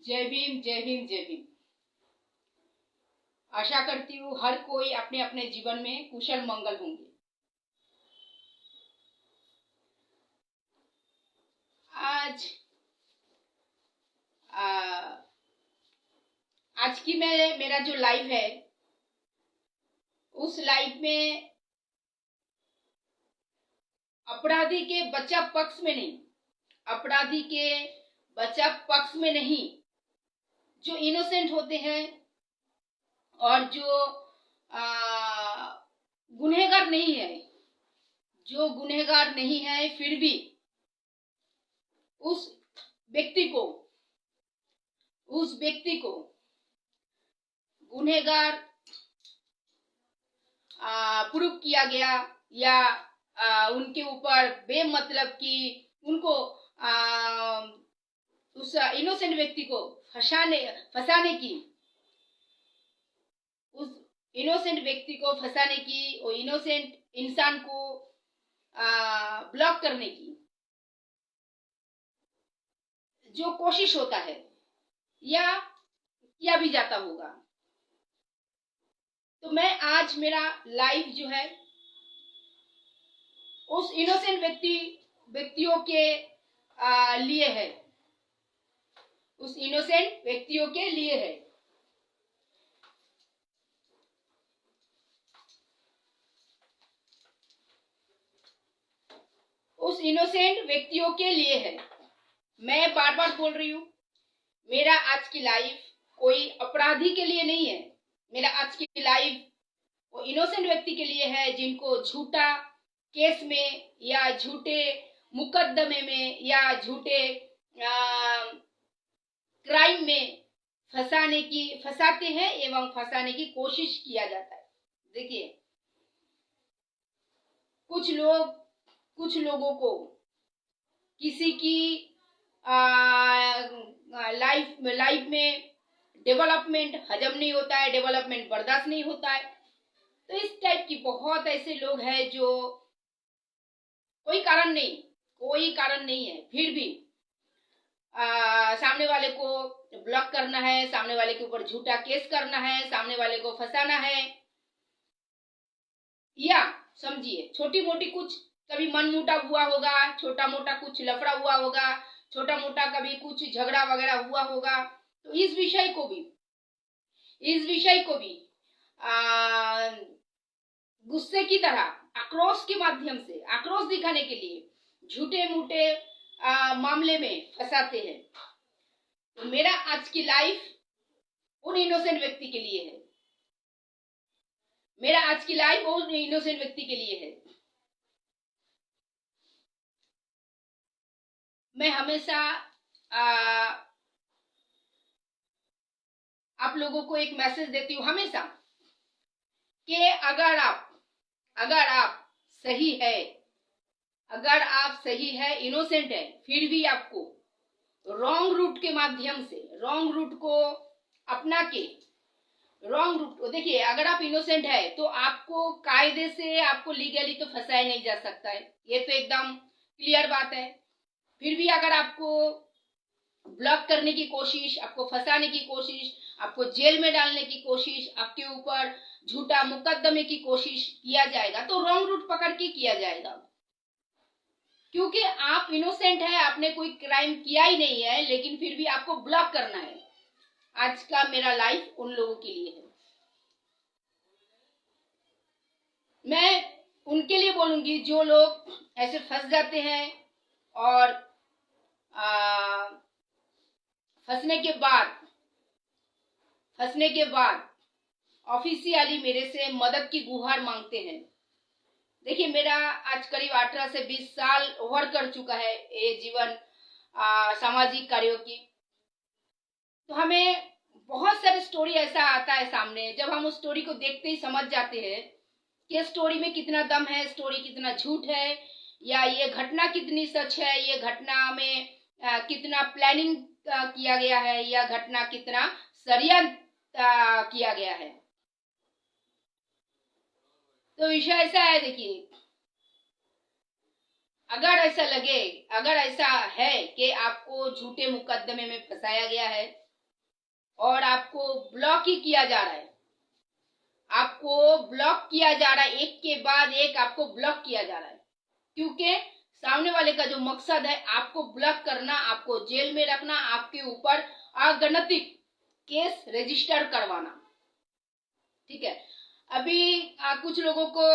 जय भीम, जय भीम, जय भीम। आशा करती हूँ हर कोई अपने अपने जीवन में कुशल मंगल होंगे। आज आ, आज की मेरा जो लाइव है, उस लाइव में अपराधी के बचाव पक्ष में नहीं, अपराधी के बचाव पक्ष में नहीं, जो इनोसेंट होते हैं और जो गुनहगार नहीं है, जो गुनहगार नहीं है फिर भी उस व्यक्ति को गुनहगार प्रूव किया गया, या उनके ऊपर बेमतलब की उनको उस इनोसेंट व्यक्ति को फंसाने की, उस इनोसेंट व्यक्ति को फंसाने की, और इनोसेंट इंसान को ब्लॉक करने की जो कोशिश होता है या किया भी जाता होगा। तो मैं आज मेरा लाइव जो है उस इनोसेंट व्यक्तियों के लिए है, उस इनोसेंट व्यक्तियों के लिए है। उस इनोसेंट व्यक्तियों के लिए है। मैं बार बार बोल रही हूँ, मेरा आज की लाइव कोई अपराधी के लिए नहीं है। मेरा आज की लाइव वो इनोसेंट व्यक्ति के लिए है जिनको झूठा केस में या झूठे मुकदमे में या झूठे क्राइम में फंसाते हैं एवं फंसाने की कोशिश किया जाता है। देखिए, कुछ लोगों को किसी की लाइफ में डेवलपमेंट हजम नहीं होता है, डेवलपमेंट बर्दाश्त नहीं होता है। तो इस टाइप की बहुत ऐसे लोग हैं जो कोई कारण नहीं है फिर भी सामने वाले को ब्लॉक करना है, सामने वाले के ऊपर झूठा केस करना है, सामने वाले को फंसाना है, या समझिए छोटी मोटी कुछ कभी मनमुटाव हुआ होगा, छोटा मोटा कुछ लफड़ा हुआ होगा, छोटा मोटा कभी कुछ झगड़ा वगैरह हुआ होगा। तो इस विषय को भी गुस्से की तरह आक्रोश के माध्यम से आक्रोश दिखाने के लिए झूठे मूठे मामले में फंसाते हैं। तो मेरा आज की लाइफ उन इनोसेंट व्यक्ति के लिए है। मेरा आज की लाइफ उन इनोसेंट व्यक्ति के लिए है। मैं हमेशा आप लोगों को एक मैसेज देती हूँ हमेशा कि अगर आप सही है, अगर आप सही है, इनोसेंट है, फिर भी आपको रॉन्ग रूट के माध्यम से, रॉन्ग रूट को अपना के, रॉन्ग रूट, देखिए अगर आप इनोसेंट है तो आपको कायदे से, आपको लीगली तो फंसाया नहीं जा सकता है, ये तो एकदम क्लियर बात है। फिर भी अगर आपको ब्लॉक करने की कोशिश, आपको फंसाने की कोशिश, आपको जेल में डालने की कोशिश, आपके ऊपर झूठा मुकदमे की कोशिश किया जाएगा, तो रॉन्ग रूट पकड़ के किया जाएगा, क्योंकि आप इनोसेंट है, आपने कोई क्राइम किया ही नहीं है, लेकिन फिर भी आपको ब्लॉक करना है। आज का मेरा लाइफ उन लोगों के लिए है। मैं उनके लिए बोलूंगी जो लोग ऐसे फंस जाते हैं और फंसने के बाद ऑफिशियली मेरे से मदद की गुहार मांगते हैं। देखिए, मेरा आज करीब 18 से 20 साल ओवर कर चुका है ये जीवन सामाजिक कार्यों की। तो हमें बहुत सारे स्टोरी ऐसा आता है सामने, जब हम उस स्टोरी को देखते ही समझ जाते हैं कि स्टोरी में कितना दम है, स्टोरी कितना झूठ है, या ये घटना कितनी सच है, ये घटना में कितना प्लानिंग किया गया है, या घटना कितना षड्यंत्र किया गया है। तो विषय ऐसा है, देखिए, अगर ऐसा है कि आपको झूठे मुकदमे में फंसाया गया है, और आपको ब्लॉक ही किया जा रहा है, आपको ब्लॉक किया जा रहा है, एक के बाद एक आपको ब्लॉक किया जा रहा है, क्योंकि सामने वाले का जो मकसद है आपको ब्लॉक करना, आपको जेल में रखना, आपके ऊपर अगणित केस रजिस्टर करवाना। ठीक है, अभी कुछ लोगों को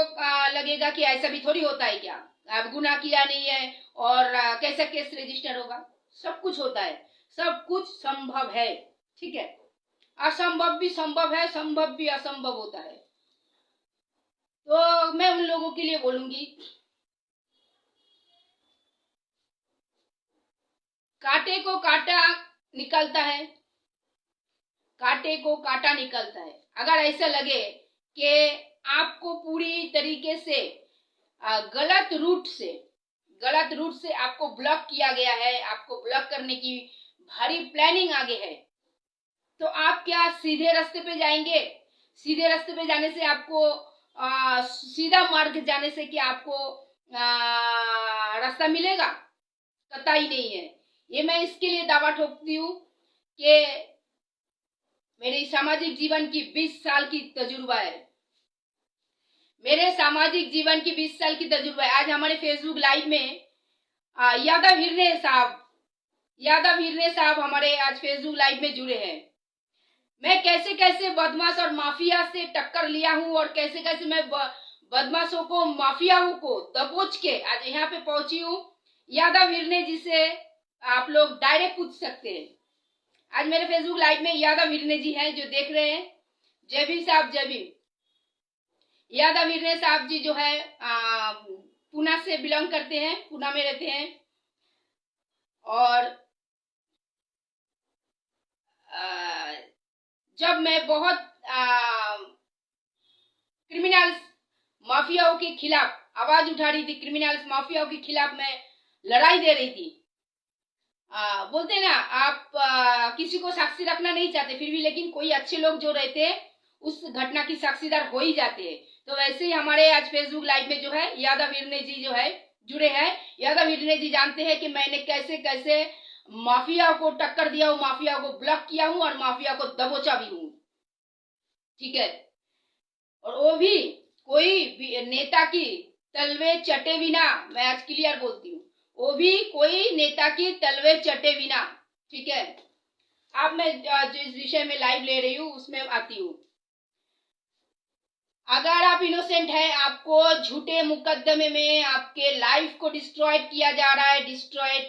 लगेगा कि ऐसा भी थोड़ी होता है, क्या आप गुनाह किया नहीं है और कैसा केस रजिस्टर होगा? सब कुछ होता है, सब कुछ संभव है। ठीक है, असंभव भी संभव है, संभव भी असंभव होता है। तो मैं उन लोगों के लिए बोलूंगी, कांटे को कांटा निकलता है, कांटे को कांटा निकलता है। अगर ऐसा लगे कि आपको पूरी तरीके से गलत रूट से आपको ब्लॉक किया गया है, आपको ब्लॉक करने की भारी प्लानिंग आगे है, तो आप क्या सीधे रास्ते पे जाएंगे? सीधे रास्ते पे जाने से आपको सीधा मार्ग जाने से क्या आपको रास्ता मिलेगा? कतई नहीं है। ये मैं इसके लिए दावा ठोकती हूँ कि मेरे सामाजिक जीवन की 20 साल की तजुर्बा है, मेरे सामाजिक जीवन की 20 साल की तजुर्बा है। आज हमारे फेसबुक लाइव में यादव हिरने साहब हमारे आज फेसबुक लाइव में जुड़े हैं। मैं कैसे कैसे बदमाश और माफिया से टक्कर लिया हूं और कैसे कैसे मैं बदमाशों को, माफियाओं को दबोच के आज यहाँ पे पहुंची हूँ। यादव हिरने जी से आप लोग डायरेक्ट पूछ सकते हैं। आज मेरे फेसबुक लाइव में यादव हिरने जी हैं जो देख रहे हैं। जय भीम साहब, जय भीम। यादव हिरने साहब जी जो है पुणे से बिलोंग करते हैं, पुणे में रहते हैं और जब मैं बहुत क्रिमिनल्स माफियाओं के खिलाफ आवाज उठा रही थी, क्रिमिनल्स माफियाओं के खिलाफ मैं लड़ाई दे रही थी। बोलते ना आप किसी को साक्षी रखना नहीं चाहते फिर भी, लेकिन कोई अच्छे लोग जो रहते हैं उस घटना की साक्षीदार हो ही जाते हैं। तो वैसे ही हमारे आज फेसबुक लाइव में जो है यादव हिरने जी जो है जुड़े हैं। यादव हिरने जी जानते हैं कि मैंने कैसे कैसे माफिया को टक्कर दिया हूँ, माफिया को ब्लॉक किया हूँ और माफिया को दबोचा भी हूँ। ठीक है, और वो भी कोई भी नेता की तलवे चटे बिना, मैं आज क्लियर बोलती हूँ, वो भी कोई नेता की तलवे चटे बिना। ठीक है, अब मैं जिस विषय में लाइव ले रही हूँ उसमें आती हूँ। अगर आप इनोसेंट है, आपको झूठे मुकदमे में आपके लाइफ को डिस्ट्रॉय किया जा रहा है, डिस्ट्रॉय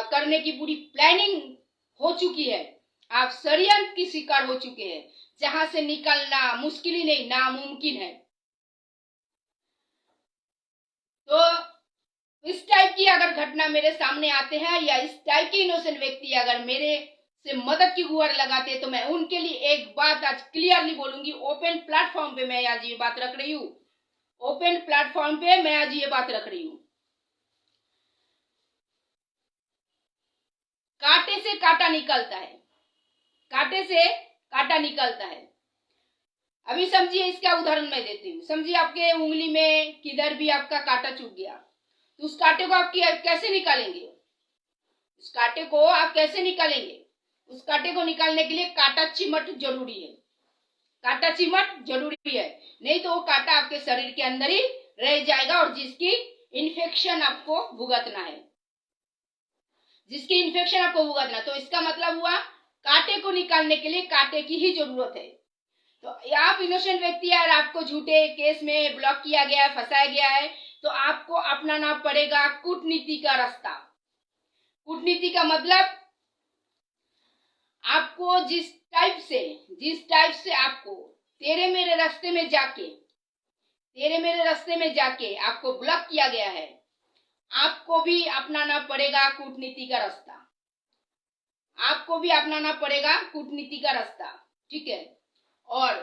करने की पूरी प्लानिंग हो चुकी है, आप षड्यंत्र की शिकार हो चुके हैं, जहां से निकलना मुश्किल ही नहीं नामुमकिन है। तो इस टाइप की अगर घटना मेरे सामने आते हैं या इस टाइप के इनोसेंट व्यक्ति अगर मेरे से मदद की गुहार लगाते हैं, तो मैं उनके लिए एक बात आज क्लियरली बोलूंगी। ओपन प्लेटफॉर्म पे मैं आज ये बात रख रही हूँ, ओपन प्लेटफॉर्म पे मैं आज ये बात रख रही हूँ। कांटे से कांटा निकलता है, कांटे से कांटा निकलता है। अभी समझिए, इसका उदाहरण मैं देती हूँ। समझिए आपके उंगली में किधर भी आपका कांटा चुभ गया, तो उस कांटे को आप कैसे निकालेंगे? उस कांटे को आप कैसे निकालेंगे? उस कांटे को निकालने के लिए कांटा चिमट जरूरी है, कांटा चिमट जरूरी है, नहीं तो वो कांटा आपके शरीर के अंदर ही रह जाएगा और जिसकी इन्फेक्शन आपको भुगतना है, जिसकी इन्फेक्शन आपको भुगतना। तो इसका मतलब हुआ कांटे को निकालने के लिए कांटे की ही जरूरत है। तो आप इनोसेंट व्यक्ति है और आपको झूठे केस में ब्लॉक किया गया है, फंसाया गया है, तो आपको अपनाना पड़ेगा कूटनीति का रास्ता। कूटनीति का मतलब आपको जिस टाइप से आपको तेरे मेरे रास्ते में जाके आपको ब्लॉक किया गया है, आपको भी अपनाना पड़ेगा कूटनीति का रास्ता, आपको भी अपनाना पड़ेगा कूटनीति का रास्ता। ठीक है, और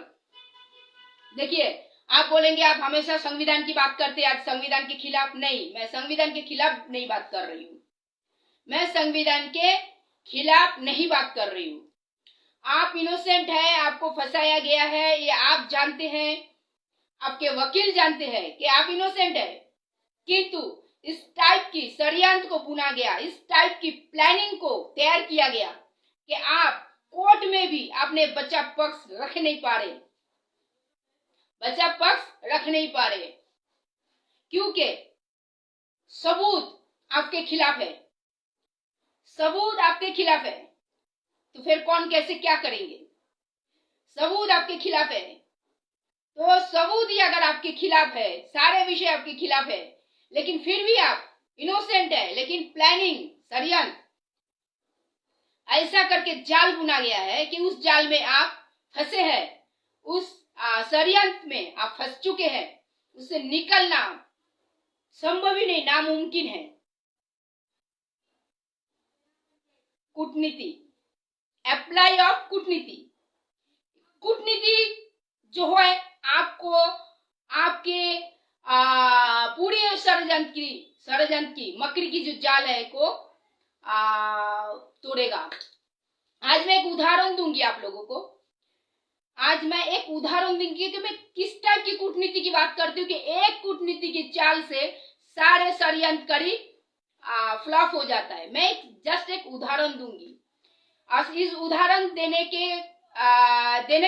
देखिए आप बोलेंगे आप हमेशा संविधान की बात करते हैं, आज संविधान के खिलाफ नहीं, मैं संविधान के खिलाफ नहीं बात कर रही हूँ, मैं संविधान के खिलाफ नहीं बात कर रही हूँ। आप इनोसेंट है, आपको फंसाया गया है, ये आप जानते हैं, आपके वकील जानते हैं कि आप इनोसेंट है, किंतु इस टाइप की षड्यंत्र को बुना गया, इस टाइप की प्लानिंग को तैयार किया गया कि आप कोर्ट में भी अपने बच्चा पक्ष रख नहीं पा रहे, बच्चा पक्ष रख नहीं पा रहे, क्योंकि सबूत आपके खिलाफ है, सबूत आपके खिलाफ है। तो फिर कौन कैसे क्या करेंगे? सबूत आपके खिलाफ है, तो सबूत ही अगर आपके खिलाफ है, सारे विषय आपके खिलाफ है, लेकिन फिर भी आप इनोसेंट है, लेकिन प्लानिंग, षड्यंत्र ऐसा करके जाल बुना गया है कि उस जाल में आप फंसे हैं, उस षड्यंत्र में आप फंस चुके हैं, उससे निकलना संभव ही नहीं, नामुमकिन है। कूटनीति, अप्लाई ऑफ कूटनीति। कूटनीति जो है आपको आपके पूरे षड्यंत्र की मकड़ी की जो जाल है को तोड़ेगा। आज मैं एक उदाहरण दूंगी आप लोगों को, आज मैं एक उदाहरण दूंगी कि मैं किस टाइप की कूटनीति की बात करती हूँ कि एक कूटनीति की चाल से सारे षड्यंत्रकारी फ्लॉप हो जाता है। मैं जस्ट एक उदाहरण दूंगी और इस उदाहरण देने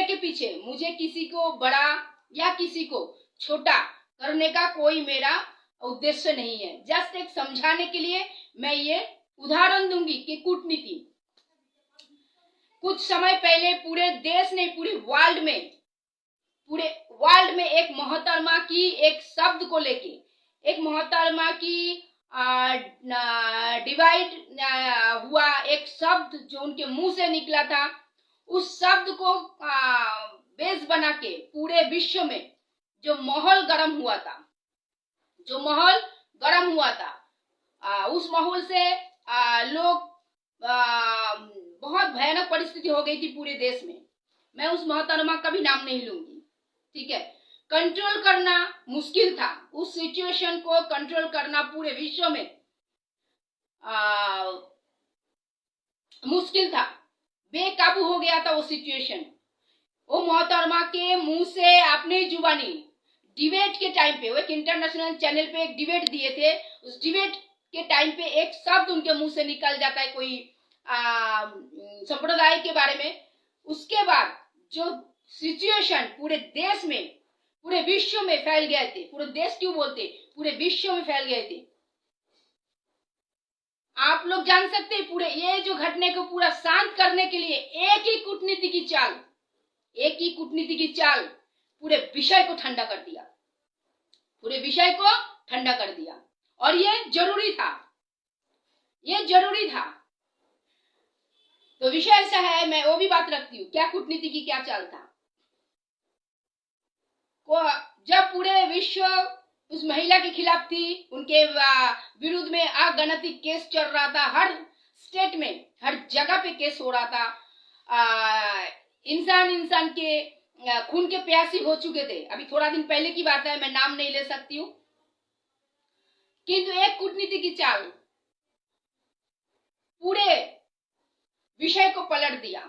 के पीछे मुझे किसी को बड़ा या किसी को छोटा करने का कोई मेरा उद्देश्य नहीं है। जस्ट एक समझाने के लिए मैं ये उदाहरण दूंगी कि कूटनीति कुछ समय पहले पूरे देश ने, पूरे वर्ल्ड में एक मोहतरमा की एक शब्द को लेके, एक मोहतरमा की डिवाइड हुआ एक शब्द जो उनके मुंह से निकला था, उस शब्द को बेस बना के पूरे विश्व में जो माहौल गर्म हुआ था, उस माहौल से लोग बहुत भयानक परिस्थिति हो गई थी पूरे देश में। मैं उस मोहतरमा का भी नाम नहीं लूंगी, ठीक है। कंट्रोल करना मुश्किल था, उस सिचुएशन को कंट्रोल करना पूरे विश्व में मुश्किल था, बेकाबू हो गया था वो सिचुएशन। वो मोहतरमा के मुंह से अपनी जुबानी डिबेट के टाइम पे, वो एक इंटरनेशनल चैनल पे एक डिबेट दिए थे, उस डिबेट के टाइम पे एक शब्द उनके मुंह से निकल जाता है कोई संप्रदाय के बारे में, उसके बाद जो सिचुएशन पूरे देश में, पूरे विश्व में फैल गए थे, पूरे देश क्यों बोलते, पूरे विश्व में फैल गए थे। आप लोग जान सकते हैं पूरे ये जो घटने को पूरा शांत करने के लिए एक ही कूटनीति की चाल पूरे विषय को ठंडा कर दिया, पूरे विषय को ठंडा कर दिया। और ये जरूरी था। तो विषय ऐसा है, मैं वो भी बात रखती हूँ, क्या कूटनीति की क्या चाल था। जब पूरे विश्व उस महिला के खिलाफ थी, उनके विरुद्ध में अगणित केस चल रहा था, हर स्टेट में हर जगह पे केस हो रहा था, इंसान के खून के प्यासी हो चुके थे। अभी थोड़ा दिन पहले की बात है, मैं नाम नहीं ले सकती हूँ, किंतु एक कूटनीति की चाल पूरे विषय को पलट दिया।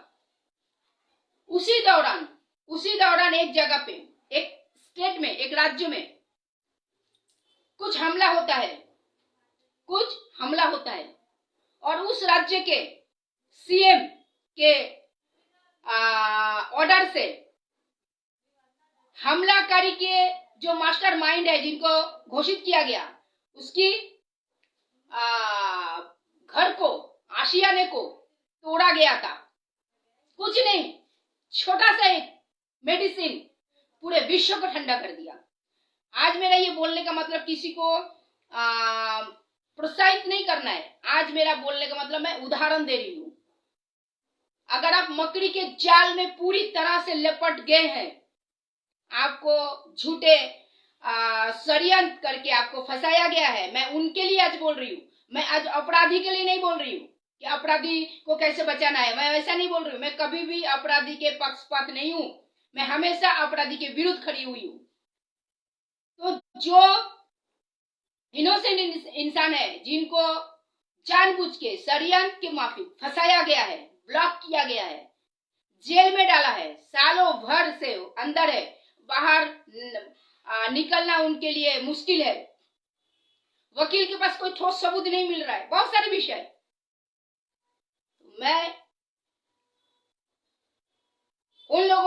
उसी दौरान एक जगह पे, एक स्टेट में, एक राज्य में कुछ हमला होता है और उस राज्य के सीएम के ऑर्डर से हमलाकारी के जो मास्टर माइंड है, जिनको घोषित किया गया, उसकी घर को, आशियाने को तोड़ा गया था। कुछ नहीं, छोटा सा एक मेडिसिन पूरे विश्व को ठंडा कर दिया। आज मेरा ये बोलने का मतलब किसी को प्रोत्साहित नहीं करना है, आज मेरा बोलने का मतलब मैं उदाहरण दे रही हूं। अगर आप मकड़ी के जाल में पूरी तरह से लपट गए हैं, आपको झूठे षड्यंत्र करके आपको फंसाया गया है, मैं उनके लिए आज बोल रही हूँ। मैं आज अपराधी के लिए नहीं बोल रही हूँ कि अपराधी को कैसे बचाना है, मैं वैसा नहीं बोल रही हूँ। मैं कभी भी अपराधी के पक्षपात नहीं हूँ, मैं हमेशा अपराधी के विरुद्ध खड़ी हुई हूँ। तो जो इनोसेंट इंसान है, जिनको जानबूझ के षड्यंत्र के माफिक फंसाया गया है, ब्लॉक किया गया है, जेल में डाला है, सालों भर से अंदर है, बाहर निकलना उनके लिए मुश्किल है, वकील के पास कोई ठोस सबूत नहीं मिल रहा है, बहुत सारे विषय। मैं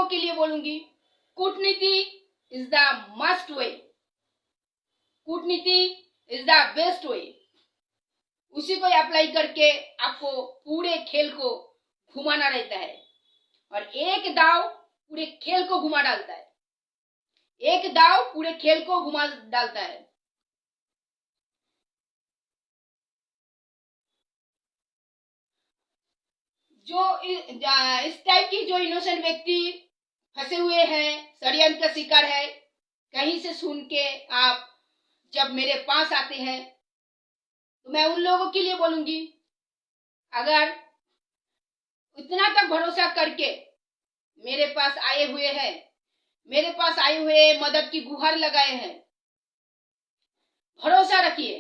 लोगों के लिए बोलूंगी, कूटनीति इज द मस्ट वे, कूटनीति इज द बेस्ट वे। उसी को अप्लाई करके आपको पूरे खेल को घुमाना रहता है, और एक दाव पूरे खेल को घुमा डालता है, एक दाव पूरे खेल को घुमा डालता है। जो इस टाइप की जो इनोसेंट व्यक्ति फंसे हुए हैं, षड्यंत्र का शिकार है, कहीं से सुन के आप जब मेरे पास आते हैं तो मैं उन लोगों के लिए बोलूंगी, अगर इतना तक भरोसा करके मेरे पास आए हुए हैं, मेरे पास आए हुए मदद की गुहार लगाए हैं, भरोसा रखिए,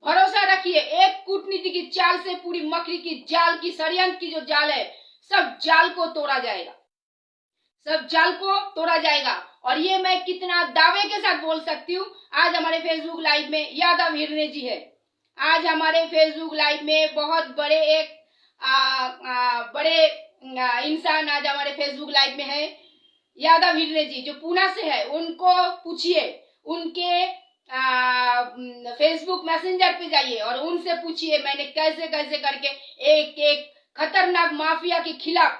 भरोसा रखिए। एक कूटनीति की चाल से पूरी मकड़ी की जाल की, षड्यंत्र की जो जाल है, सब जाल को तोड़ा जाएगा, सब जाल को तोड़ा जाएगा। और ये मैं कितना दावे के साथ बोल सकती हूँ, आज हमारे फेसबुक लाइव में यादव हिरणे जी है, आज हमारे फेसबुक लाइव में बहुत बड़े एक बड़े इंसान आज हमारे फेसबुक लाइव में है, यादव हिरणे जी जो पूना से है। उनको पूछिए, उनके फेसबुक मैसेंजर पे जाइए और उनसे पूछिए मैंने कैसे कैसे करके एक एक खतरनाक माफिया के खिलाफ,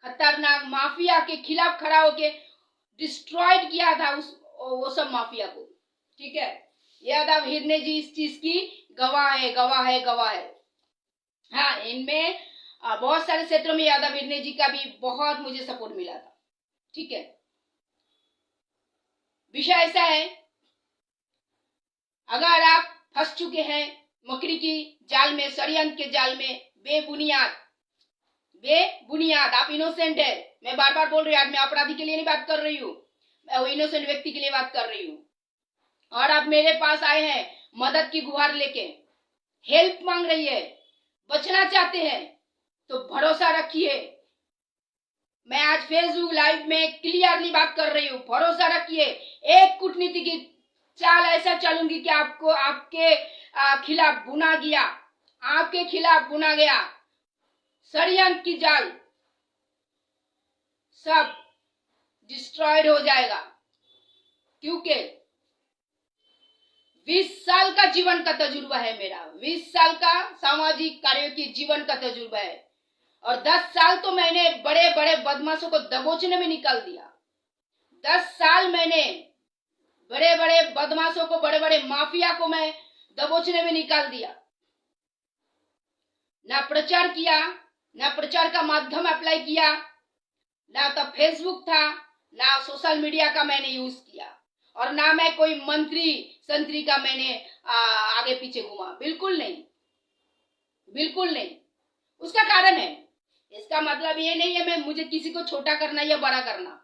खतरनाक माफिया के खिलाफ खड़ा होके डिस्ट्रॉयड किया था वो सब माफिया को। ठीक है, यादव हिरणे जी इस चीज की गवाह है, गवाह है, गवाह है। हाँ, इनमें बहुत सारे क्षेत्रों में यादव हिरणे जी का भी बहुत मुझे सपोर्ट मिला था। ठीक है, विषय ऐसा है, अगर आप फंस चुके हैं मकड़ी की जाल में, षड्यंत्र के जाल में, बेबुनियाद, बेबुनियाद, आप इनोसेंट है, मैं बार बार बोल रही हूँ, आज मैं अपराधी के लिए नहीं बात कर रही हूँ, मैं वो इनोसेंट व्यक्ति के लिए बात कर रही हूँ, और आप मेरे पास आए हैं मदद की गुहार लेके, हेल्प मांग रही है, बचना चाहते हैं, तो भरोसा रखिए। मैं आज फेसबुक लाइव में क्लियरली बात कर रही हूँ, भरोसा रखिए। एक कूटनीति की चाल ऐसा चलूंगी कि आपको आपके खिलाफ बुना गया, आपके खिलाफ बुना गया षड्यंत्र की जाल सब डिस्ट्रॉयड हो जाएगा, क्योंकि 20 साल का जीवन का तजुर्बा है मेरा, 20 साल का सामाजिक कार्यों की जीवन का तजुर्बा है, और 10 साल तो मैंने बड़े बड़े बदमाशों को दबोचने में निकाल दिया। 10 साल मैंने बड़े बड़े बदमाशों को, बड़े बड़े माफिया को मैं दबोचने में निकाल दिया। ना प्रचार किया, ना प्रचार का माध्यम अप्लाई किया, ना तो फेसबुक था, ना सोशल मीडिया का मैंने यूज किया, और ना मैं कोई मंत्री संतरी का मैंने आगे पीछे घुमा, बिल्कुल नहीं, बिल्कुल नहीं। उसका कारण है, इसका मतलब ये नहीं है मैं मुझे किसी को छोटा करना या बड़ा करना।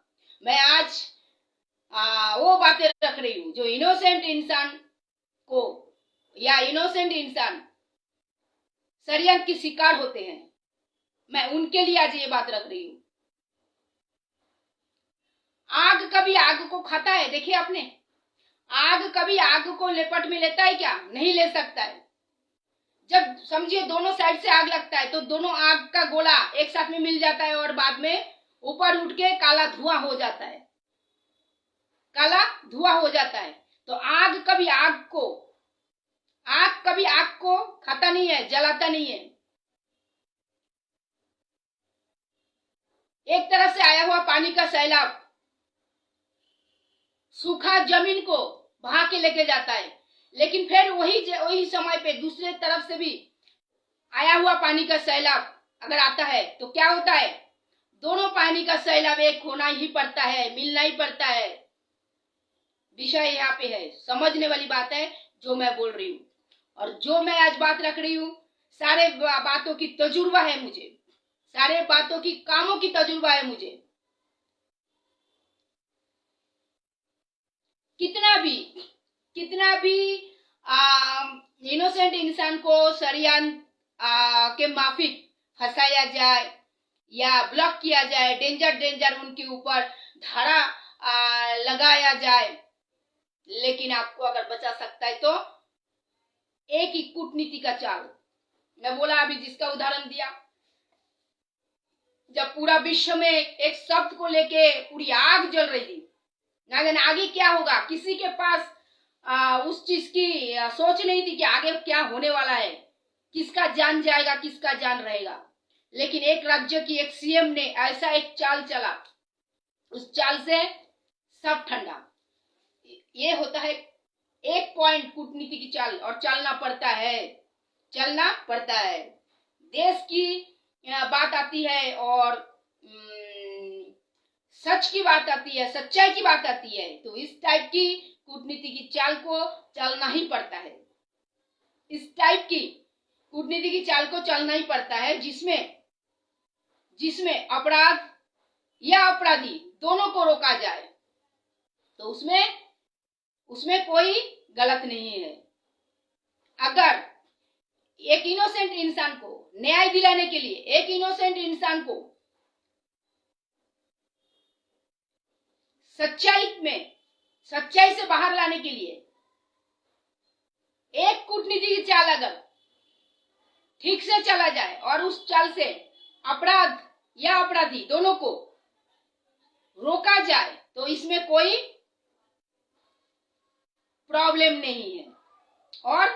मैं आज वो बातें रख रही हूँ जो इनोसेंट इंसान को या इनोसेंट इंसान षड्यंत्र की शिकार होते हैं, मैं उनके लिए आज ये बात रख रही हूँ। आग कभी आग को खाता है? देखिए आपने, आग कभी आग को लेपट में लेता है क्या? नहीं ले सकता है। जब समझिए दोनों साइड से आग लगता है तो दोनों आग का गोला एक साथ में मिल जाता है और बाद में ऊपर उठ के काला धुआं हो जाता है, काला धुआं हो जाता है। तो आग कभी आग को खाता नहीं है, जलाता नहीं है। एक तरफ से आया हुआ पानी का सैलाब सूखा जमीन को बहा के लेके जाता है, लेकिन फिर वही समय पे दूसरे तरफ से भी आया हुआ पानी का सैलाब अगर आता है तो क्या होता है? दोनों पानी का सैलाब एक होना ही पड़ता है, मिलना ही पड़ता है। विषय यहाँ पे है, समझने वाली बात है जो मैं बोल रही हूँ, और जो मैं आज बात रख रही हूँ, सारे बातों की तजुर्बा है मुझे, सारे बातों की कामों की तजुर्बा है मुझे। कितना भी इनोसेंट इंसान को षड्यंत्र के माफिक फंसाया जाए या ब्लॉक किया जाए, डेंजर उनके ऊपर धारा लगाया जाए, लेकिन आपको अगर बचा सकता है तो एक ही कूटनीति का चाल। मैं बोला अभी जिसका उदाहरण दिया, जब पूरा विश्व में एक शब्द को लेके पूरी आग जल रही थी, ना जाने आगे क्या होगा, किसी के पास उस चीज की सोच नहीं थी कि आगे क्या होने वाला है, किसका जान जाएगा किसका जान रहेगा। लेकिन एक राज्य की एक सीएम ने ऐसा एक चाल चला, उस चाल से सब ठंडा। ये होता है एक पॉइंट कूटनीति की चाल, और चलना पड़ता है, चलना पड़ता है। देश की बात आती है और सच की बात आती है, सच्चाई की बात आती है, तो इस टाइप की कूटनीति की चाल को चलना ही पड़ता है। इस टाइप की कूटनीति की चाल को चलना ही पड़ता है, जिसमें अपराध या अपराधी दोनों को रोका जाए, तो उसमें कोई गलत नहीं है। अगर एक इनोसेंट इंसान को न्याय दिलाने के लिए, एक इनोसेंट इंसान को सच्चाई से बाहर लाने के लिए एक कूटनीति की चाल अगर ठीक से चला जाए और उस चाल से अपराध या अपराधी दोनों को रोका जाए, तो इसमें कोई प्रॉब्लम नहीं है। और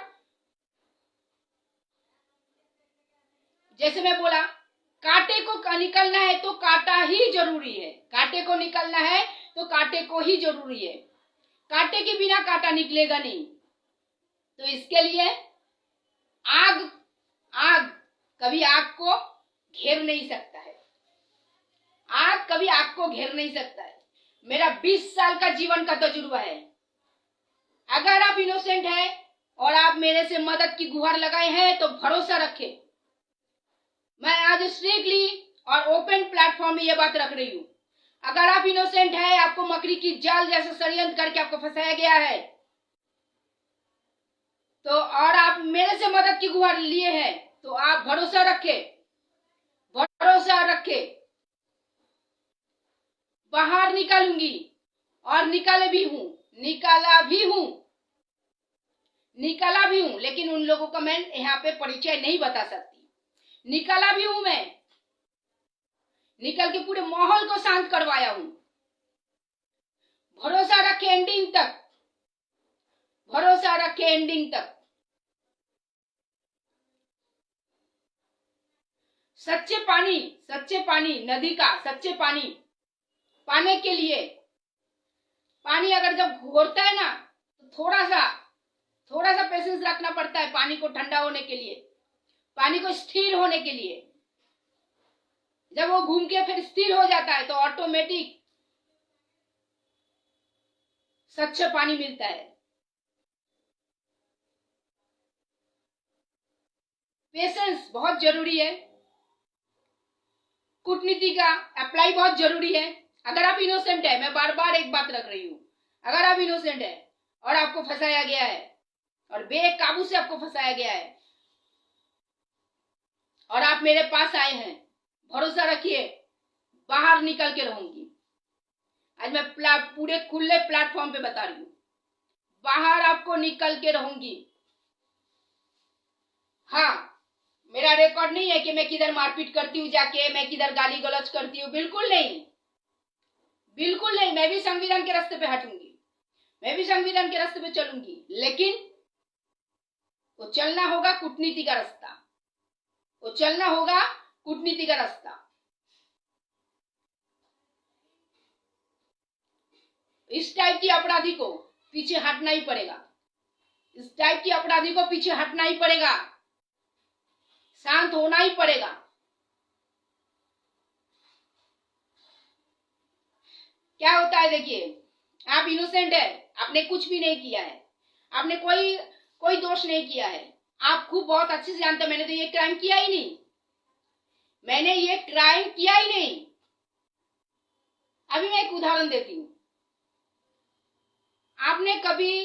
जैसे मैं बोला, कांटे को निकलना है तो कांटा ही जरूरी है, कांटे को निकलना है तो कांटे को ही जरूरी है, कांटे के बिना कांटा निकलेगा नहीं। तो इसके लिए आग कभी आग को घेर नहीं सकता है, आग कभी आग को घेर नहीं सकता है। मेरा 20 साल का जीवन का तजुर्बा है। अगर आप इनोसेंट हैं और आप मेरे से मदद की गुहार लगाए हैं, तो भरोसा रखें, मैं आज स्ट्रिक्टली और ओपन प्लेटफॉर्म में यह बात रख रही हूं। अगर आप इनोसेंट हैं, आपको मकड़ी की जाल जैसा षड्यंत्र करके आपको फंसाया गया है, तो और आप मेरे से मदद की गुहार लिए हैं, तो आप भरोसा रखें, बाहर निकालूंगी, और निकाला भी हूं, लेकिन उन लोगों का मैं यहाँ पे परिचय नहीं बता सकती। निकाला भी हूं, मैं निकल के पूरे माहौल को शांत करवाया हूं। भरोसा रखे एंडिंग तक। सच्चे पानी नदी का सच्चे पानी पाने के लिए, पानी अगर जब घोरता है ना, तो थोड़ा सा पेशेंस रखना पड़ता है पानी को ठंडा होने के लिए, पानी को स्थिर होने के लिए। जब वो घूम के फिर स्थिर हो जाता है, तो ऑटोमेटिक सच्चा पानी मिलता है। पेशेंस बहुत जरूरी है, कूटनीति का अप्लाई बहुत जरूरी है। अगर आप इनोसेंट है, मैं बार बार एक बात रख रही हूं, अगर आप इनोसेंट है और आपको फंसाया गया है और बेकाबू से आपको फंसाया गया है और आप मेरे पास आए हैं, भरोसा रखिए, बाहर निकल के रहूंगी। आज मैं पूरे खुले प्लेटफॉर्म पे बता रही हूं, बाहर आपको निकल के रहूंगी। हाँ, मेरा रिकॉर्ड नहीं है कि मैं किधर मारपीट करती हूँ जाके, मैं किधर गाली गलौज करती हूँ, बिल्कुल नहीं। मैं भी संविधान के रास्ते पे हटूंगी, मैं भी संविधान के रास्ते पे चलूंगी, लेकिन वो चलना होगा कूटनीति का रास्ता, इस टाइप की अपराधी को पीछे हटना ही पड़ेगा, शांत होना ही पड़ेगा। क्या होता है, देखिए, आप इनोसेंट है, आपने कुछ भी नहीं किया है, आपने कोई दोष नहीं किया है, आप खूब बहुत अच्छे से जानते हैं मैंने ये क्राइम किया ही नहीं। अभी मैं एक उदाहरण देती हूँ। आपने कभी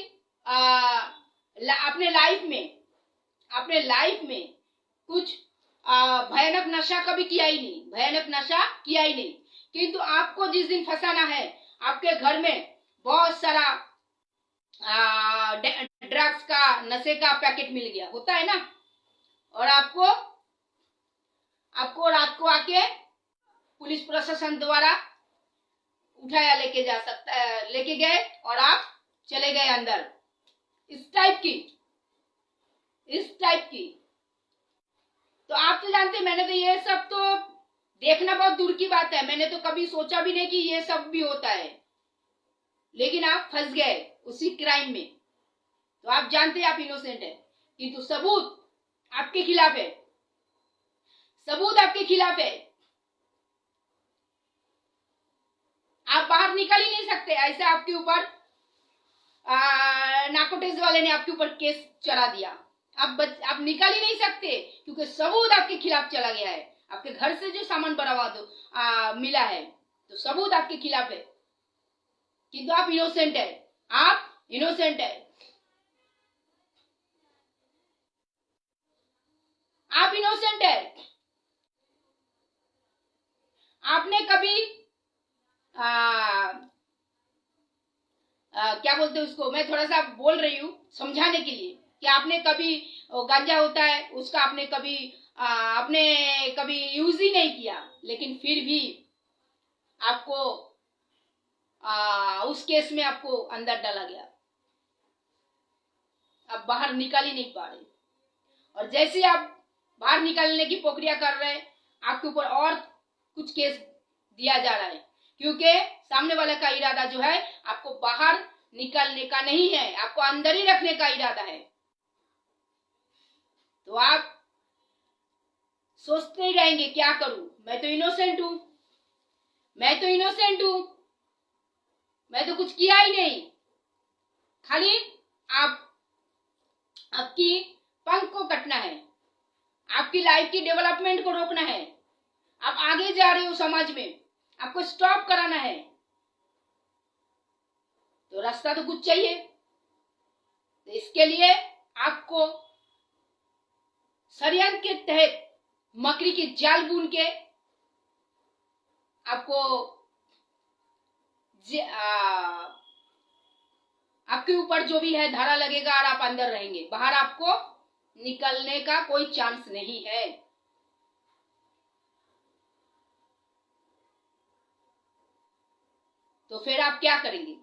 अपने लाइफ में कुछ भयानक नशा कभी किया ही नहीं, किंतु आपको जिस दिन फंसाना है, आपके घर में बहुत सारा ड्रग्स का, नशे का पैकेट मिल गया, होता है ना, और आपको रात को आके पुलिस प्रशासन द्वारा उठाया लेके गए और आप चले गए अंदर। इस टाइप की तो आप तो जानते, मैंने तो ये सब तो देखना बहुत दूर की बात है, मैंने तो कभी सोचा भी नहीं कि ये सब भी होता है, लेकिन आप फंस गए उसी क्राइम में। तो आप जानते हैं आप इनोसेंट है, किंतु सबूत आपके खिलाफ है, सबूत आपके खिलाफ है। आप बाहर निकल ही नहीं सकते, ऐसे आपके ऊपर नार्कोटिक्स वाले ने आपके ऊपर केस चला दिया। आप निकल ही नहीं सकते, क्योंकि सबूत आपके खिलाफ चला गया है। आपके घर से जो सामान बरामद मिला है, तो सबूत आपके खिलाफ है, किंतु आप इनोसेंट है, आप इनोसेंट है, आप इनोसेंट है। आपने कभी क्या बोलते हैं उसको, मैं थोड़ा सा बोल रही हूँ समझाने के लिए, कि आपने कभी गांजा होता है उसका आपने कभी यूज ही नहीं किया, लेकिन फिर भी आपको उस केस में आपको अंदर डाला गया, आप बाहर निकल ही नहीं पा रहे। और जैसे आप बाहर निकलने की प्रक्रिया कर रहे हैं, आपके ऊपर और कुछ केस दिया जा रहा है, क्योंकि सामने वाले का इरादा जो है आपको बाहर निकलने का नहीं है, आपको अंदर ही रखने का इरादा है। तो आप सोचते ही रहेंगे क्या करूं, मैं तो इनोसेंट हूं, मैं तो इनोसेंट हूं, मैं तो कुछ किया ही नहीं। खाली आपकी पंख को कटना है, आपकी लाइफ की डेवलपमेंट को रोकना है, आप आगे जा रहे हो समाज में, आपको स्टॉप कराना है, तो रास्ता तो कुछ चाहिए। तो इसके लिए आपको षड्यंत्र के तहत मकड़ी की जाल बुन के आपको आपके ऊपर जो भी है धारा लगेगा और आप अंदर रहेंगे, बाहर आपको निकलने का कोई चांस नहीं है। तो फिर आप क्या करेंगे,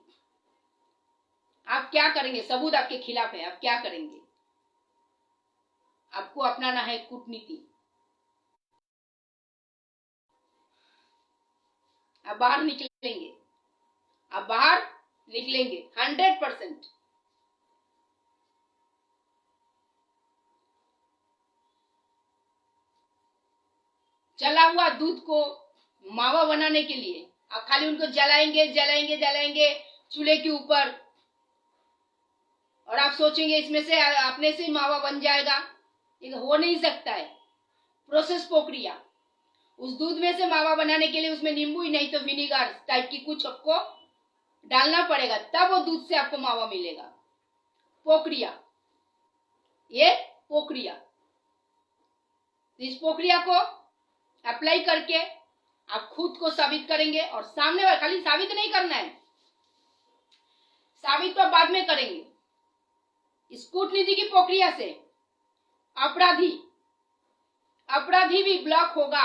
आप क्या करेंगे? सबूत आपके खिलाफ है, आप क्या करेंगे? आपको अपनाना है कूटनीति, आप बाहर निकलेंगे, आप बाहर निकलेंगे 100%। जला हुआ दूध को मावा बनाने के लिए आप खाली उनको जलाएंगे चूल्हे के ऊपर, और आप सोचेंगे इसमें से अपने से मावा बन जाएगा, ये हो नहीं सकता है। प्रोसेस प्रक्रिया, उस दूध में से मावा बनाने के लिए उसमें नींबू ही नहीं तो विनेगर टाइप की कुछ आपको डालना पड़ेगा, तब वो दूध से आपको मावा मिलेगा। प्रक्रिया, ये प्रक्रिया, इस प्रक्रिया को अप्लाई करके आप खुद को साबित करेंगे, और सामने वाले, खाली साबित नहीं करना है, साबित तो बाद में करेंगे। इस कूटनीति की प्रक्रिया से अपराधी भी ब्लॉक होगा,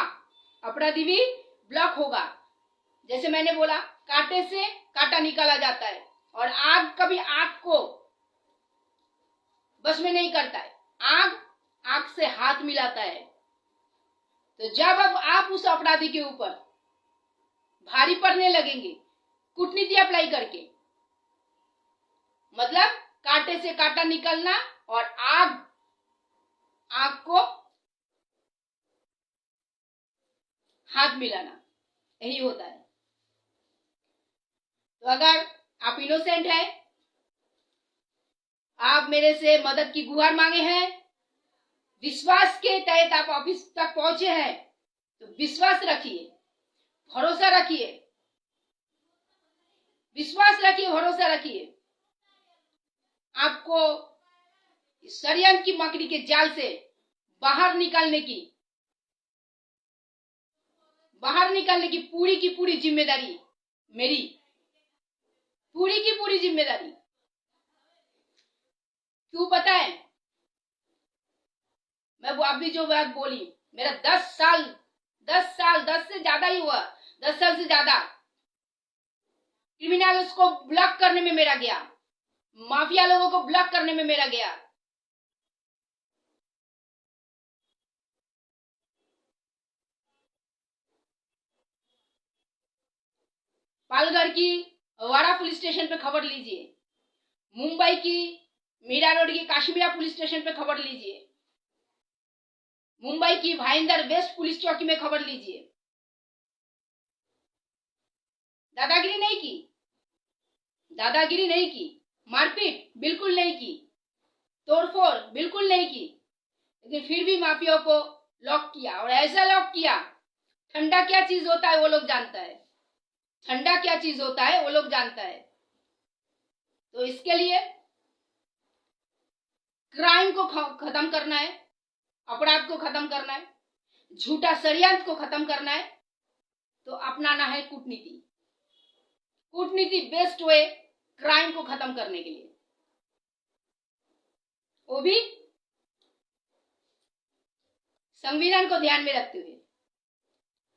अपराधी भी ब्लॉक होगा। जैसे मैंने बोला, कांटे से कांटा निकाला जाता है, और आग कभी आग को बस में नहीं करता है, आग से हाथ मिलाता है। तो जब अब आप उस अपराधी के ऊपर भारी पड़ने लगेंगे कूटनीति अप्लाई करके, मतलब कांटे से कांटा निकलना और आग को हाथ मिलाना, यही होता है। तो अगर आप इनोसेंट है, आप मेरे से मदद की गुहार मांगे हैं, विश्वास के तहत आप ऑफिस तक पहुंचे हैं, तो विश्वास रखिए, भरोसा रखिए, विश्वास रखिए, भरोसा रखिए। आपको षड्यंत्र की मकड़ी के जाल से बाहर निकलने की पूरी की पूरी जिम्मेदारी मेरी, पूरी की पूरी जिम्मेदारी। क्यों पता है? मैं वो अभी जो बात बोली, मेरा 10 साल 10 साल, 10 से ज्यादा ही हुआ, 10 साल से ज्यादा। क्रिमिनल्स को ब्लॉक करने में मेरा गया, माफिया लोगों को ब्लॉक करने में मेरा गया। पालघर की वाड़ा पुलिस स्टेशन पे खबर लीजिए, मुंबई की मीरा रोड की काश्मीरा पुलिस स्टेशन पे खबर लीजिए, मुंबई की भाईंदर वेस्ट पुलिस चौकी में खबर लीजिए। दादागिरी नहीं की, दादागिरी नहीं की, मारपीट बिल्कुल नहीं की, तोड़फोड़ बिल्कुल नहीं की, लेकिन फिर भी माफियाओं को लॉक किया, और ऐसा लॉक किया, ठंडा क्या चीज होता है वो लोग जानता है, ठंडा क्या चीज होता है वो लोग जानता है। तो इसके लिए क्राइम को खत्म करना है, अपराध को खत्म करना है, झूठा षड्यंत्र को खत्म करना है, तो अपनाना है कूटनीति। कूटनीति बेस्ट वे क्राइम को खत्म करने के लिए, वो भी संविधान को ध्यान में रखते हुए।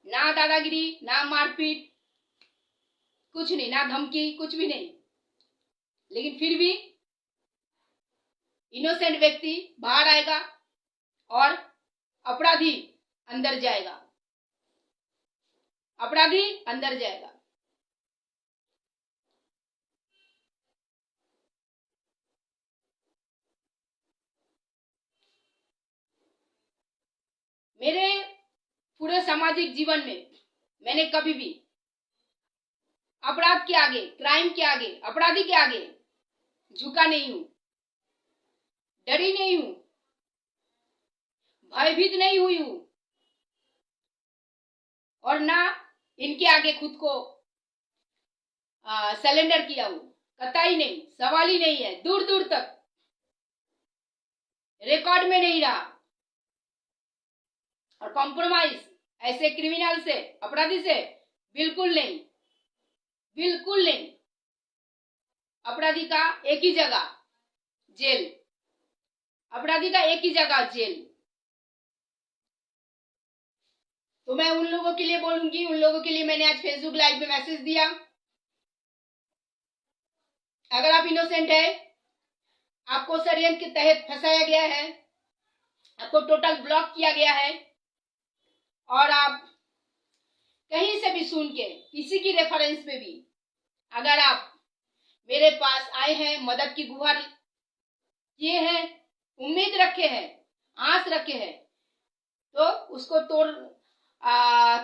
ना दादागिरी, ना मारपीट, कुछ नहीं, ना धमकी, कुछ भी नहीं, लेकिन फिर भी इनोसेंट व्यक्ति बाहर आएगा और अपराधी अंदर जाएगा, अपराधी अंदर जाएगा। मेरे पूरे सामाजिक जीवन में मैंने कभी भी अपराध के आगे, क्राइम के आगे, अपराधी के आगे झुका नहीं हूं, डरी नहीं हूं, भयभीत नहीं हुई हूं, और ना इनके आगे खुद को सरेंडर किया हूं। कतई नहीं, सवाल ही नहीं है, दूर दूर तक रिकॉर्ड में नहीं रहा। और कॉम्प्रोमाइज ऐसे क्रिमिनल से, अपराधी से बिल्कुल नहीं, बिल्कुल नहीं। अपराधी का एक ही जगह जेल, अपराधी का एक ही जगह जेल। तो मैं उन लोगों के लिए बोलूंगी, उन लोगों के लिए मैंने आज फेसबुक लाइव में मैसेज दिया, अगर आप इनोसेंट है, आपको षड्यंत्र के तहत फंसाया गया है, आपको टोटल ब्लॉक किया गया है, और आप कहीं से भी सुन के, किसी की रेफरेंस पे भी अगर आप मेरे पास आए हैं, मदद की गुहार किए हैं, उम्मीद रखे हैं, आस रखे हैं, तो उसको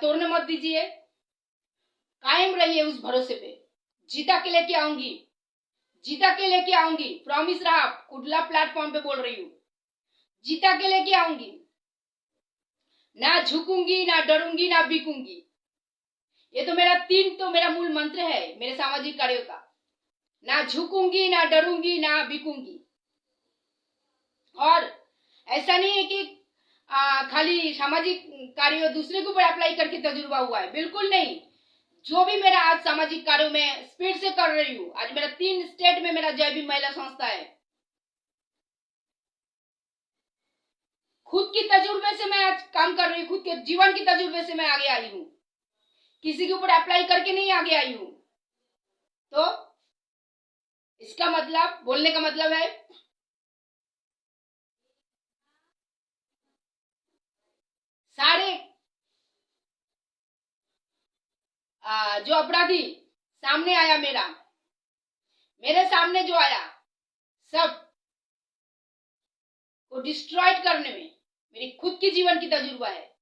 तोड़ने मत दीजिए, कायम रहिए उस भरोसे पे। जीता के लेके आऊंगी, जीता के लेके आऊंगी, प्रॉमिस रहा, खुला प्लेटफॉर्म पे बोल रही हूं, जीता के लेके आऊंगी, ना झुकूंगी, ना डरूंगी, ना बिकूंगी। ये तो मेरा मूल मंत्र है मेरे सामाजिक कार्यों का, ना झुकूंगी, ना डरूंगी, ना बिकूंगी। और ऐसा नहीं है कि खाली सामाजिक कार्यों दूसरे के ऊपर अप्लाई करके तजुर्बा हुआ है, बिल्कुल नहीं। जो भी मेरा आज सामाजिक कार्यों में स्पीड से कर रही हूँ, आज मेरा 3 स्टेट में मेरा जय भीम महिला संस्था है, खुद की तजुर्बे से मैं आज काम कर रही हूँ, खुद के जीवन की तजुर्बे से मैं आगे आई हूँ, किसी के ऊपर अप्लाई करके नहीं आगे आई हूँ। तो इसका मतलब, बोलने का मतलब है, सारे जो अपराधी सामने आया, मेरे सामने जो आया, सब को डिस्ट्रॉयड करने में मेरी खुद की जीवन की तजुर्बा है,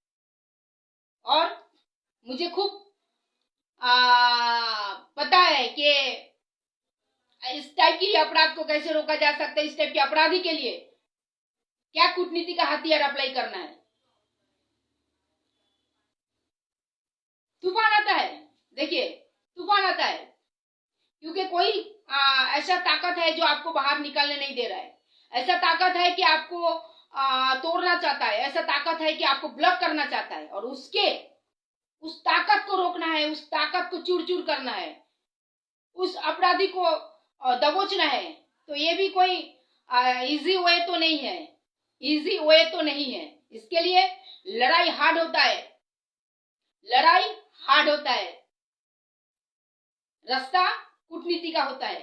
और मुझे खूब पता है कि इस टाइप की अपराध को कैसे रोका जा सकता है, इस टाइप के अपराधी के लिए क्या कूटनीति का हथियार अप्लाई करना है। तूफान आता है, देखिए तूफान आता है, क्योंकि कोई ऐसा ताकत है जो आपको बाहर निकलने नहीं दे रहा है, ऐसा ताकत है कि आपको तोड़ना चाहता है, ऐसा ताकत है कि आपको ब्लॉक करना चाहता है, और उस ताकत को रोकना है, उस ताकत को चूर चूर करना है, उस अपराधी को दबोचना है। तो ये भी कोई इजी वे तो नहीं है, इजी वे तो नहीं है। इसके लिए लड़ाई हार्ड होता है, लड़ाई हार्ड होता है, रास्ता कूटनीति का होता है।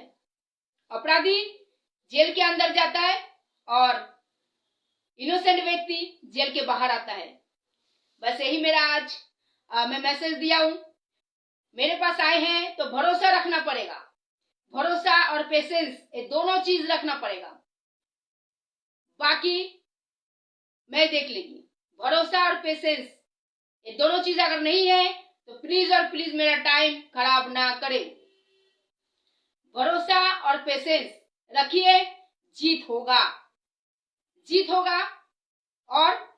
अपराधी जेल के अंदर जाता है और इनोसेंट व्यक्ति जेल के बाहर आता है। बस यही मेरा आज मैं मैसेज दिया हूं। मेरे पास आए हैं तो भरोसा रखना पड़ेगा, भरोसा और पेशेंस, ये दोनों चीज रखना पड़ेगा, बाकी मैं देख लेगी। भरोसा और पेशेंस, ये दोनों चीज अगर नहीं है तो प्लीज और प्लीज मेरा टाइम खराब ना करें। भरोसा और पेशेंस रखिए, जीत होगा, जीत होगा। और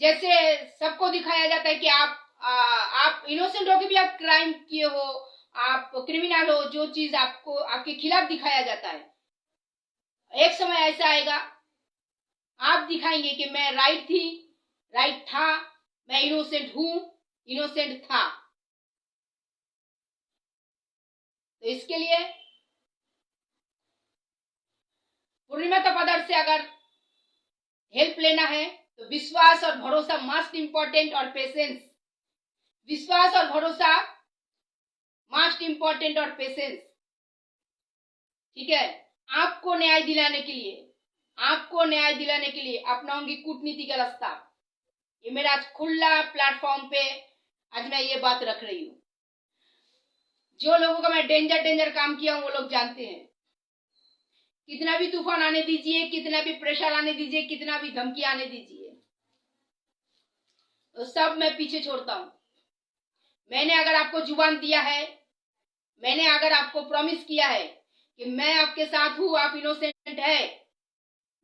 जैसे सबको दिखाया जाता है कि आप इनोसेंट होकर भी आप क्राइम किए हो, आप क्रिमिनल हो, जो चीज आपको आपके खिलाफ दिखाया जाता है, एक समय ऐसा आएगा आप दिखाएंगे कि मैं राइट था, मैं इनोसेंट हूं, इनोसेंट था। तो इसके लिए पूर्णिमा तपादर से अगर हेल्प लेना है तो विश्वास और भरोसा मस्ट इंपॉर्टेंट, और पेशेंस, विश्वास और भरोसा मस्ट इंपॉर्टेंट और पेशेंस, ठीक है। आपको न्याय दिलाने के लिए, आपको न्याय दिलाने के लिए अपनाऊंगी कूटनीति का रास्ता। ये मेरा आज खुला प्लेटफॉर्म पे आज मैं ये बात रख रही हूँ। जो लोगों का मैं डेंजर काम किया हूं वो लोग जानते हैं। कितना भी तूफान आने दीजिए, कितना भी प्रेशर आने दीजिए, कितना भी धमकी आने दीजिए, तो सब मैं पीछे छोड़ता हूं। मैंने अगर आपको जुबान दिया है, मैंने अगर आपको प्रॉमिस किया है कि मैं आपके साथ हूं, आप इनोसेंट है,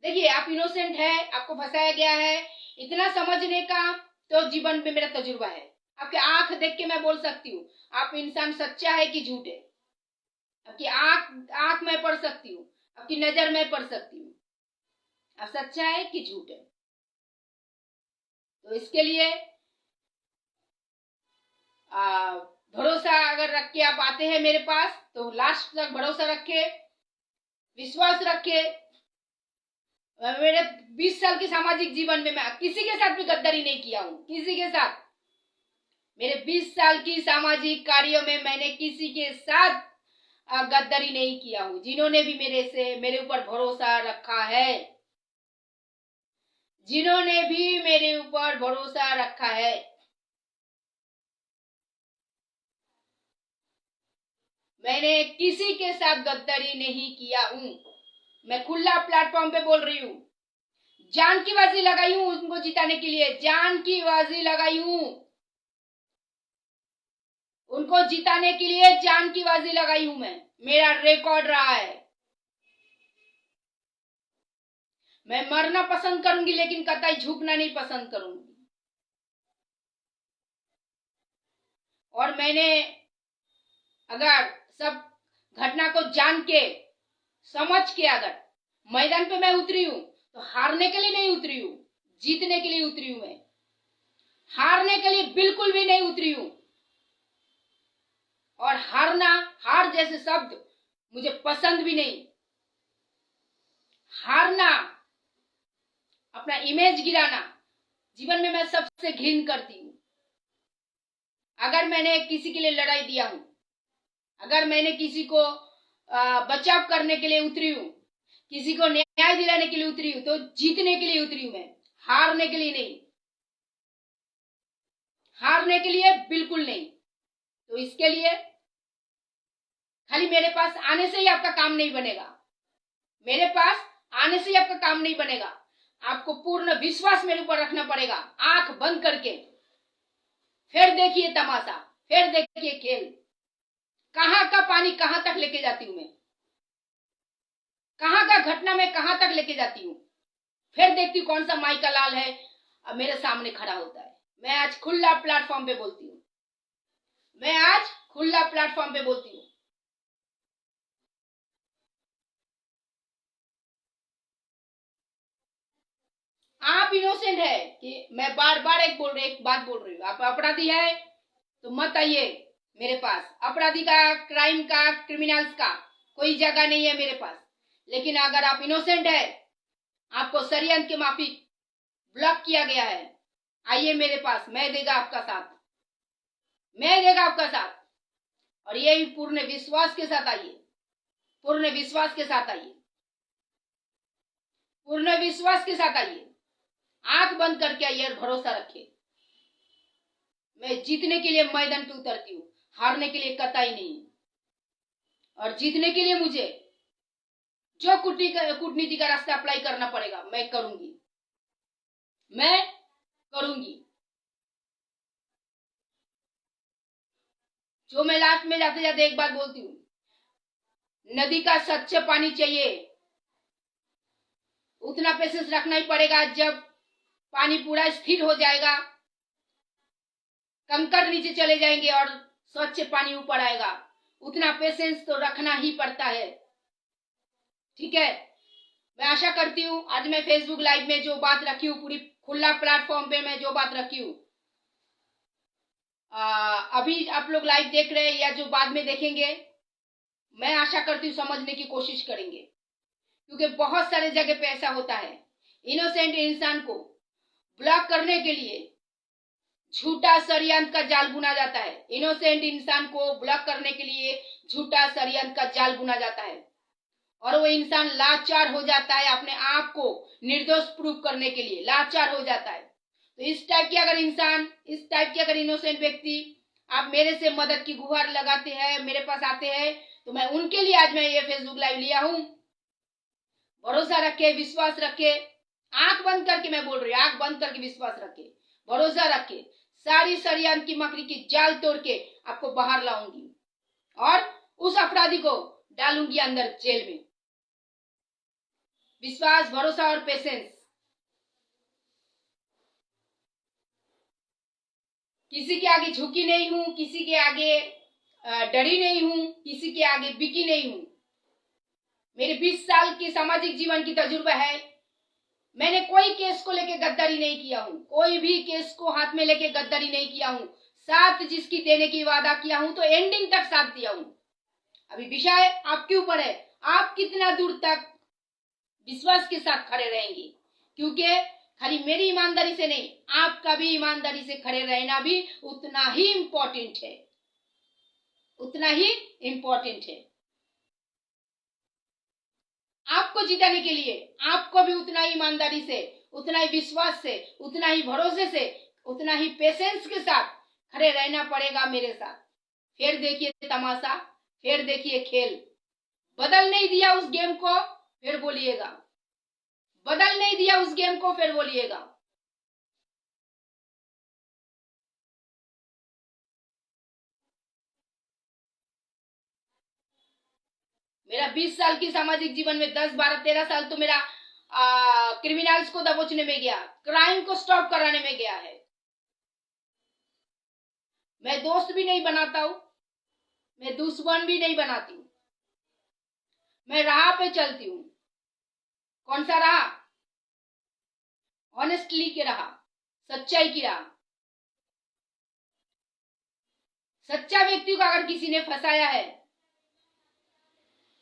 देखिए आप इनोसेंट है, आपको फंसाया गया है, इतना समझने का तो जीवन में मेरा तजुर्बा है। आपके आंख देख के मैं बोल सकती हूँ आप इंसान सच्चा है कि झूठ है। आपकी आंख में पढ़ सकती हूँ, आपकी नजर में पढ़ सकती हूँ, आप सच्चा है कि झूठ है। तो इसके लिए भरोसा अगर रख के आप आते हैं मेरे पास तो लास्ट तक भरोसा रखे, विश्वास रखे। मेरे 20 साल के सामाजिक जीवन में मैं किसी के साथ भी गद्दारी नहीं किया हूं, किसी के साथ। मेरे 20 साल की सामाजिक कार्यों में मैंने किसी के साथ गद्दारी नहीं किया हूं। जिन्होंने भी मेरे ऊपर भरोसा रखा है, जिन्होंने भी मेरे ऊपर भरोसा रखा है, मैंने किसी के साथ गद्दारी नहीं किया हूं। मैं खुला प्लेटफॉर्म पे बोल रही हूं। जान की बाजी लगाई हूं उनको जिताने के लिए, जान की बाजी लगाई हूं उनको जिताने के लिए, जान की बाजी लगाई हूं मैं। मेरा रिकॉर्ड रहा है। मैं मरना पसंद करूंगी लेकिन कतई झुकना नहीं पसंद करूंगी। और मैंने अगर सब घटना को जान के समझ के अगर मैदान पे मैं उतरी हूं तो हारने के लिए नहीं उतरी हूं, जीतने के लिए उतरी हूं। मैं हारने के लिए बिल्कुल भी नहीं उतरी हूं। और हार जैसे शब्द मुझे पसंद भी नहीं। हारना, अपना इमेज गिराना, जीवन में मैं सबसे घिन करती हूं। अगर मैंने किसी के लिए लड़ाई दिया हूं, अगर मैंने किसी को बचाव करने के लिए उतरी हूं, किसी को न्याय दिलाने के लिए उतरी हूं, तो जीतने के लिए उतरी हूं मैं, हारने के लिए नहीं, हारने के लिए बिल्कुल नहीं। तो इसके लिए खाली मेरे पास आने से ही आपका काम नहीं बनेगा, मेरे पास आने से ही आपका काम नहीं बनेगा। आपको पूर्ण विश्वास मेरे ऊपर रखना पड़ेगा, आंख बंद करके। फिर देखिए तमाशा, फिर देखिए खेल, कहां का पानी कहां तक लेके जाती हूं मैं, कहां का घटना में कहां तक लेके जाती हूं। फिर देखती हूं कौन सा माई का लाल है अब मेरे सामने खड़ा होता है। मैं आज खुला प्लेटफॉर्म पे बोलती हूँ, मैं आज खुला प्लेटफॉर्म पे बोलती हूँ। आप इनोसेंट है कि मैं बार बार एक बात बोल रही हूँ, आप अपराधी है तो मत आइए मेरे पास। अपराधी का, क्राइम का, क्रिमिनल्स का कोई जगह नहीं है मेरे पास। लेकिन अगर आप इनोसेंट है, आपको शरीयत के माफिक ब्लॉक किया गया है, आइए मेरे पास, मैं देगा आपका साथ, मैं देगा आपका साथ। और ये भी पूर्ण विश्वास के साथ आइए, पूर्ण विश्वास के साथ आइए, पूर्ण विश्वास के साथ आइए। आंख बंद करके आइए और भरोसा रखिए। मैं जीतने के लिए मैदान पे उतरती हूँ, हारने के लिए कतई नहीं। और जीतने के लिए मुझे जो कूटनीति का रास्ता अप्लाई करना पड़ेगा मैं करूंगी, मैं करूंगी। जो मैं लास्ट में जाते जाते एक बात बोलती हूँ, नदी का स्वच्छ पानी चाहिए, उतना पेशेंस रखना ही पड़ेगा। जब पानी पूरा स्थिर हो जाएगा, कंकड़ नीचे चले जाएंगे और स्वच्छ पानी ऊपर आएगा, उतना पेशेंस तो रखना ही पड़ता है। ठीक है, मैं आशा करती हूँ आज मैं फेसबुक लाइव में जो बात रखी हूँ, पूरी खुला प्लेटफॉर्म पे मैं जो बात रखी हूँ, अभी आप लोग लाइव देख रहे हैं या जो बाद में देखेंगे, मैं आशा करती हूँ समझने की कोशिश करेंगे। क्योंकि बहुत सारे जगह पे ऐसा होता है, इनोसेंट इंसान को ब्लॉक करने के लिए झूठा षड्यंत्र का जाल बुना जाता है। इनोसेंट इंसान को ब्लॉक करने के लिए झूठा षड्यंत्र का जाल बुना जाता है और वो इंसान लाचार हो जाता है, अपने आप को निर्दोष प्रूव करने के लिए लाचार हो जाता है। तो इस टाइप की अगर इंसान, इस टाइप की अगर इनोसेंट व्यक्ति आप मेरे से मदद की गुहार लगाते हैं, मेरे पास आते हैं, तो मैं उनके लिए आज मैं ये फेसबुक लाइव लिया हूं। भरोसा रखे, विश्वास रखे, आंख बंद करके मैं बोल रही हूँ, आंख बंद करके विश्वास रखे, भरोसा रखे, सारी षड्यंत्र की मकड़ी की जाल तोड़ के आपको बाहर लाऊंगी और उस अपराधी को डालूंगी अंदर जेल में। विश्वास, भरोसा और पेशेंस। किसी के आगे झुकी नहीं हूं, किसी के आगे डरी नहीं हूं, किसी के आगे बिकी नहीं हूं। मेरे 20 साल की सामाजिक जीवन की तजुर्बा है। मैंने कोई केस को लेके गद्दारी नहीं किया हूं, कोई भी केस को हाथ में लेके गद्दारी नहीं किया हूं। साथ जिसकी देने की वादा किया हूं तो एंडिंग तक साथ दिया हूं। अभी विषय आपके ऊपर है, आप कितना दूर तक विश्वास के साथ खड़े रहेंगे। क्योंकि खाली मेरी ईमानदारी से नहीं, आपका भी ईमानदारी से खड़े रहना भी उतना ही इंपॉर्टेंट है, उतना ही इंपॉर्टेंट है। आपको जिताने के लिए आपको भी उतना ही ईमानदारी से, उतना ही विश्वास से, उतना ही भरोसे से, उतना ही पेशेंस के साथ खड़े रहना पड़ेगा मेरे साथ। फिर देखिए तमाशा, फिर देखिए खेल। बदल नहीं दिया उस गेम को, फिर बोलिएगा। बदल नहीं दिया उस गेम को, फिर बोलिएगा। मेरा 20 साल की सामाजिक जीवन में 10, 12, 13 साल तो मेरा क्रिमिनल्स को दबोचने में गया, क्राइम को स्टॉप कराने में गया है। मैं दोस्त भी नहीं बनाता हूं, मैं दुश्मन भी नहीं बनाती हूं, मैं राह पे चलती हूं। कौन सा राह? ऑनेस्टली की राह, सच्चाई की राह। सच्चा व्यक्ति को अगर किसी ने फंसाया है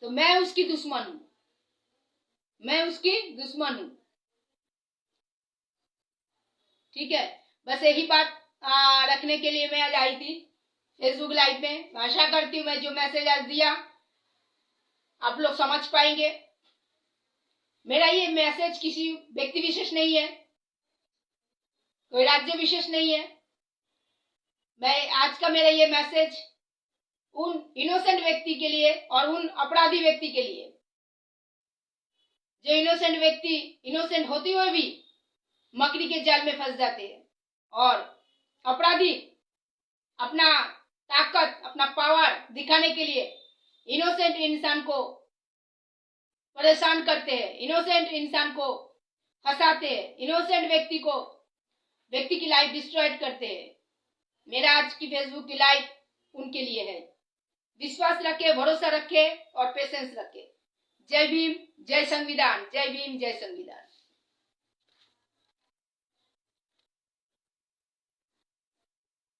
तो मैं उसकी दुश्मन हूं, मैं उसकी दुश्मन हूं। ठीक है, बस यही बात रखने के लिए मैं आज आई थी फेसबुक लाइव में। आशा करती हूँ मैं जो मैसेज आज दिया आप लोग समझ पाएंगे। मेरा ये मैसेज किसी व्यक्ति विशेष नहीं है, कोई राज्य विशेष नहीं है। मैं आज का मेरा ये मैसेज उन इनोसेंट व्यक्ति के लिए और उन अपराधी व्यक्ति के लिए, जो इनोसेंट व्यक्ति इनोसेंट होते हुए भी मकड़ी के जाल में फंस जाते हैं और अपराधी अपना ताकत, अपना पावर दिखाने के लिए इनोसेंट इंसान को परेशान करते हैं, इनोसेंट इंसान को फंसाते हैं, इनोसेंट व्यक्ति की लाइफ डिस्ट्रॉयड करते हैं। मेरा आज की फेसबुक की लाइव उनके लिए है। विश्वास रखे, भरोसा रखे और पेशेंस रखे। जय भीम, जय संविधान, जय भीम, जय संविधान।